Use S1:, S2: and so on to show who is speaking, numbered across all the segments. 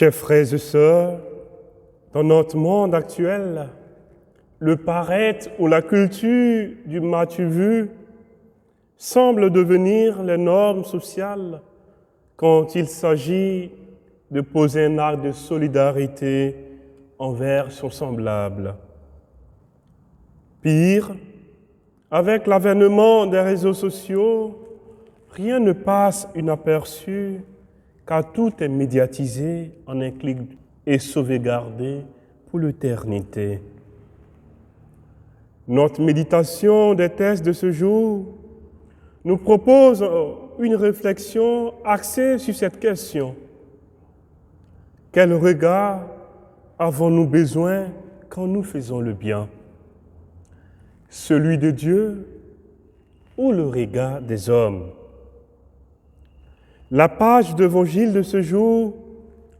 S1: Chers frères et sœurs, dans notre monde actuel, le paraître ou la culture du m'as-tu vu semble devenir les normes sociales quand il s'agit de poser un acte de solidarité envers son semblable. Pire, avec l'avènement des réseaux sociaux, rien ne passe inaperçu car tout est médiatisé en un clic et sauvegardé pour l'éternité. Notre méditation des textes de ce jour nous propose une réflexion axée sur cette question. Quel regard avons-nous besoin quand nous faisons le bien? Celui de Dieu ou le regard des hommes? La page d'évangile de ce jour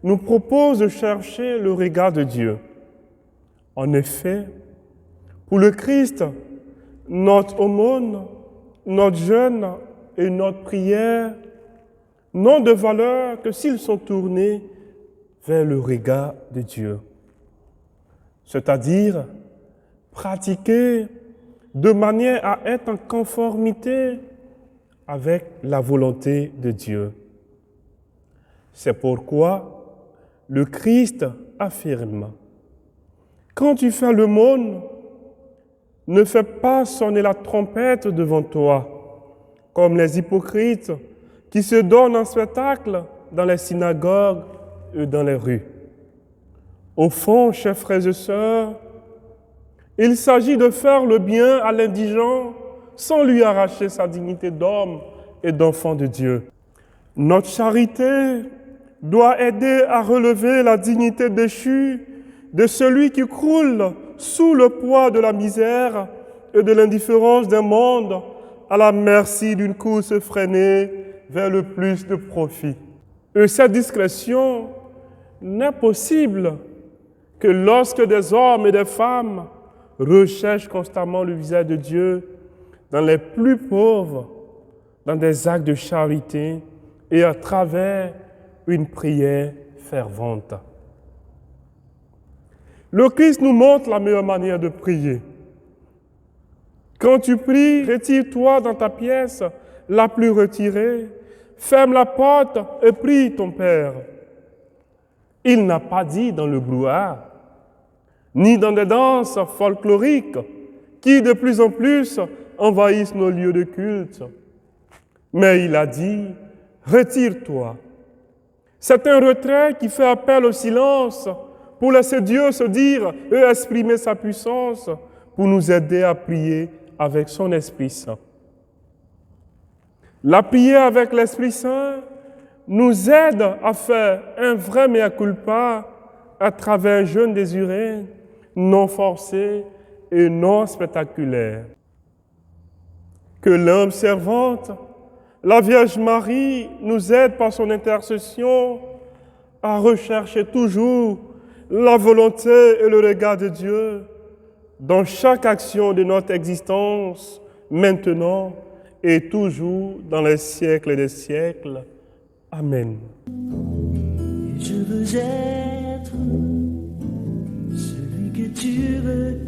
S1: nous propose de chercher le regard de Dieu. En effet, pour le Christ, notre aumône, notre jeûne et notre prière n'ont de valeur que s'ils sont tournés vers le regard de Dieu. C'est-à-dire pratiquer de manière à être en conformité avec la volonté de Dieu. C'est pourquoi le Christ affirme: quand tu fais l'aumône, ne fais pas sonner la trompette devant toi, comme les hypocrites qui se donnent en spectacle dans les synagogues et dans les rues. Au fond, chers frères et sœurs, il s'agit de faire le bien à l'indigent sans lui arracher sa dignité d'homme et d'enfant de Dieu. Notre charité doit aider à relever la dignité déchue de celui qui croule sous le poids de la misère et de l'indifférence d'un monde à la merci d'une course effrénée vers le plus de profit. Et cette discrétion n'est possible que lorsque des hommes et des femmes recherchent constamment le visage de Dieu dans les plus pauvres, dans des actes de charité et à travers une prière fervente. Le Christ nous montre la meilleure manière de prier. Quand tu pries, retire-toi dans ta pièce la plus retirée, ferme la porte et prie ton Père. Il n'a pas dit dans le brouhaha, ni dans des danses folkloriques qui de plus en plus envahissent nos lieux de culte. Mais il a dit, retire-toi. C'est un retrait qui fait appel au silence pour laisser Dieu se dire et exprimer sa puissance pour nous aider à prier avec son Esprit Saint. La prière avec l'Esprit Saint nous aide à faire un vrai mea culpa à travers un jeûne désiré, non forcé et non spectaculaire. Que l'âme servante, la Vierge Marie, nous aide par son intercession à rechercher toujours la volonté et le regard de Dieu dans chaque action de notre existence, maintenant et toujours dans les siècles des siècles. Amen.
S2: Je veux être celui que tu veux